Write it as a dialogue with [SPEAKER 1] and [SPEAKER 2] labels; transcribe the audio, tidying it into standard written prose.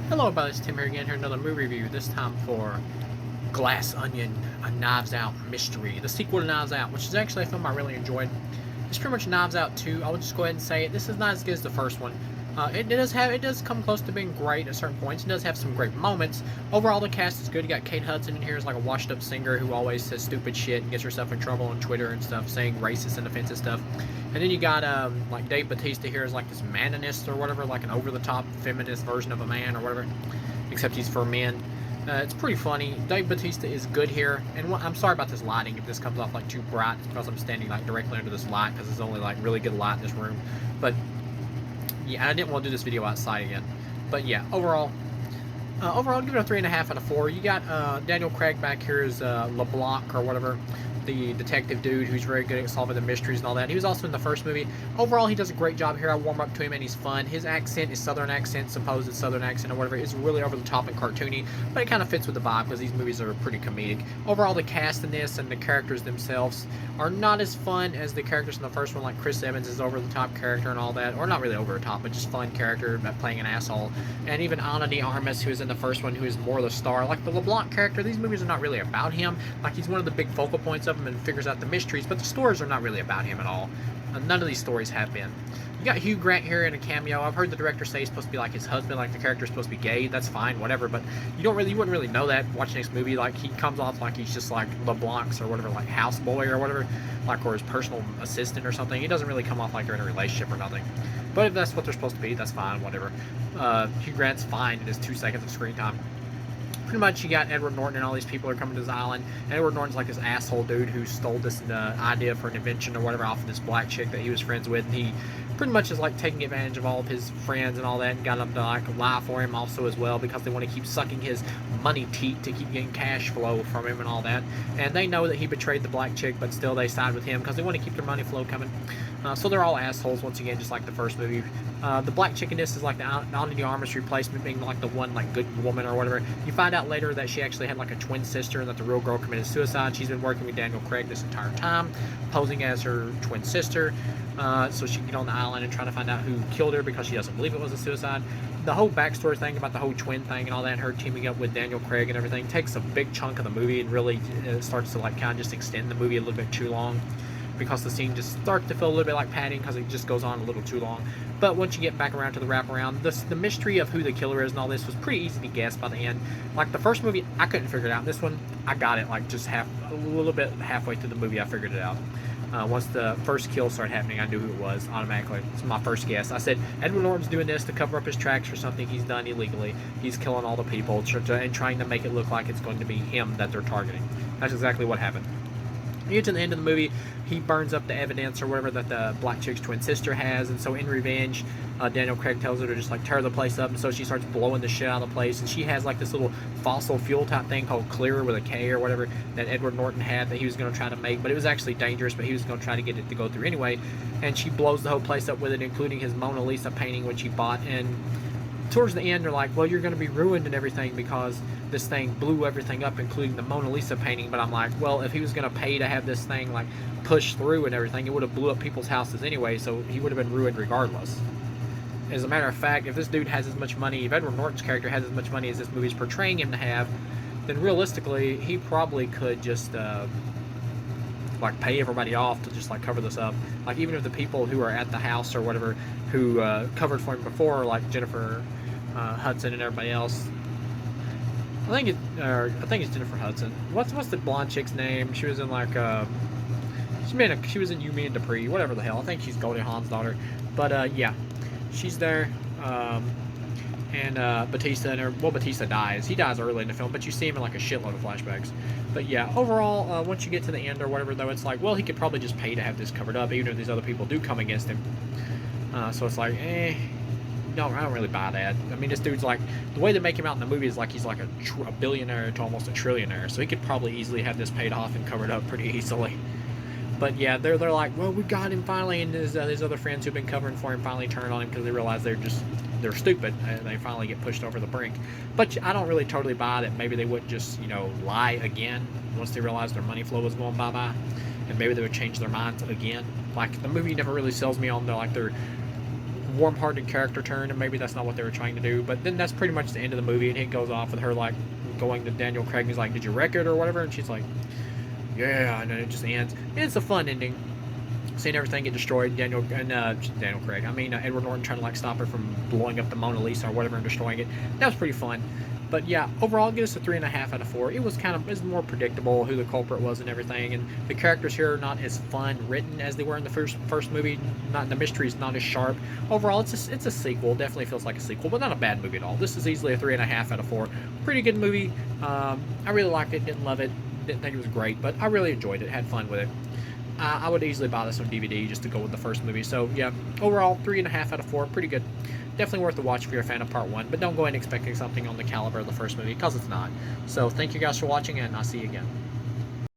[SPEAKER 1] Hello, everybody. It's Tim here again. Here another movie review. This time for Glass Onion, a Knives Out mystery, the sequel to Knives Out, which is actually a film I really enjoyed. It's pretty much Knives Out 2. I will just go ahead and say it. This is not as good as the first one. It does come close to being great at certain points. It does have some great moments. Overall, the cast is good. You got Kate Hudson in here as like a washed-up singer who always says stupid shit and gets herself in trouble on Twitter and stuff, saying racist and offensive stuff. And then you got like Dave Bautista here as like this manonist or whatever, like an over-the-top feminist version of a man or whatever, except he's for men. It's pretty funny. Dave Bautista is good here, and I'm sorry about this lighting. If this comes off like too bright, it's because I'm standing like directly under this light because there's only like really good light in this room. But yeah, I didn't want to do this video outside again. But yeah, overall, give it a 3.5 out of 4. You got Daniel Craig back here as LeBlanc or whatever, the detective dude who's very good at solving the mysteries and all that. He was also in the first movie. Overall, he does a great job here. I warm up to him and he's fun. His accent, his southern accent, supposed southern accent or whatever, is really over the top and cartoony, but it kind of fits with the vibe because these movies are pretty comedic. Overall, the cast in this and the characters themselves are not as fun as the characters in the first one, like Chris Evans is over the top character and all that, or not really over the top, but just fun character playing an asshole. And even Ana de Armas, who is in the first one, who is more the star. Like the LeBlanc character, these movies are not really about him. Like he's one of the big focal points of them and figures out the mysteries, but the stories are not really about him at all. None of these stories have been. You got Hugh Grant here in a cameo. I've heard the director say he's supposed to be like his husband, like the character's supposed to be gay. That's fine, whatever. But you wouldn't really know that watching this movie. Like he comes off like he's just like LeBlanc's or whatever, like houseboy or whatever, like or his personal assistant or something. He doesn't really come off like they're in a relationship or nothing. But if that's what they're supposed to be, that's fine, whatever. Hugh Grant's fine in his 2 seconds of screen time. Pretty much you got Edward Norton and all these people are coming to this island. And Edward Norton's like this asshole dude who stole this idea for an invention or whatever off of this black chick that he was friends with. And he pretty much is like taking advantage of all of his friends and all that and got them to like lie for him also as well because they want to keep sucking his money teat to keep getting cash flow from him and all that. And they know that he betrayed the black chick, but still they side with him because they want to keep their money flow coming. So they're all assholes once again, just like the first movie. The black chick in this is like the Ana de Armas replacement, being like the one like good woman or whatever. You find out later that she actually had like a twin sister and that the real girl committed suicide. She's been working with Daniel Craig this entire time, posing as her twin sister, so she can get on the island and try to find out who killed her because she doesn't believe it was a suicide. The whole backstory thing about the whole twin thing and all that, and her teaming up with Daniel Craig and everything, takes a big chunk of the movie and really starts to like kind of just extend the movie a little bit too long, because the scene just starts to feel a little bit like padding because it just goes on a little too long. But once you get back around to the wraparound, the mystery of who the killer is and all this was pretty easy to guess by the end. Like the first movie, I couldn't figure it out. This one, I got it like just a little bit halfway through the movie, I figured it out. Once the first kill started happening, I knew who it was automatically. It's my first guess. I said, Edward Norton's doing this to cover up his tracks for something he's done illegally. He's killing all the people and trying to make it look like it's going to be him that they're targeting. That's exactly what happened. You get to the end of the movie, he burns up the evidence or whatever that the black chick's twin sister has, and so in revenge, Daniel Craig tells her to just like tear the place up, and so she starts blowing the shit out of the place, and she has like this little fossil fuel type thing called Clear with a K or whatever that Edward Norton had that he was going to try to make, but it was actually dangerous, but he was going to try to get it to go through anyway, and she blows the whole place up with it, including his Mona Lisa painting which he bought. And towards the end, they're like, well, you're going to be ruined and everything because this thing blew everything up, including the Mona Lisa painting. But I'm like, well, if he was going to pay to have this thing like pushed through and everything, it would have blew up people's houses anyway, so he would have been ruined regardless. As a matter of fact, if this dude has as much money, if Edward Norton's character has as much money as this movie's portraying him to have, then realistically, he probably could just like pay everybody off to just like cover this up. Like even if the people who are at the house or whatever who covered for him before, like Jennifer Hudson and everybody else. I think it's Jennifer Hudson. What's the blonde chick's name? She was in like she was in You, Me, and Dupree, whatever the hell. I think she's Goldie Hawn's daughter. But yeah, she's there. And Batista Batista dies. He dies early in the film, but you see him in like a shitload of flashbacks. But yeah, overall, once you get to the end or whatever, though, it's like, well, he could probably just pay to have this covered up, even if these other people do come against him. So it's like, no, I don't really buy that. I mean, this dude's like, the way they make him out in the movie is like he's like a billionaire to almost a trillionaire, so he could probably easily have this paid off and covered up pretty easily. But yeah, they're like, well, we got him finally, and his other friends who've been covering for him finally turn on him because they realize they're stupid, and they finally get pushed over the brink. But I don't really totally buy that maybe they wouldn't just, lie again once they realized their money flow was going bye-bye, and maybe they would change their minds again. Like, the movie never really sells me on they're warm-hearted character turn, and maybe that's not what they were trying to do. But then that's pretty much the end of the movie, and it goes off with her like going to Daniel Craig, and he's like, "Did you wreck it or whatever?" And she's like, "Yeah," and then it just ends. And it's a fun ending. Seeing everything get destroyed, Daniel Craig. I mean Edward Norton trying to like stop it from blowing up the Mona Lisa or whatever and destroying it. That was pretty fun. But yeah, overall, I'll give us a 3.5 out of 4. It was more predictable who the culprit was and everything, and the characters here are not as fun written as they were in the first movie. Not the mystery's not as sharp. Overall, it's a sequel. Definitely feels like a sequel, but not a bad movie at all. This is easily a 3.5 out of 4. Pretty good movie. I really liked it. Didn't love it. Didn't think it was great, but I really enjoyed it. Had fun with it. I would easily buy this on DVD just to go with the first movie. So yeah, overall 3.5 out of 4. Pretty good. Definitely worth the watch if you're a fan of part 1, but don't go in expecting something on the caliber of the first movie, because it's not. So thank you guys for watching, and I'll see you again.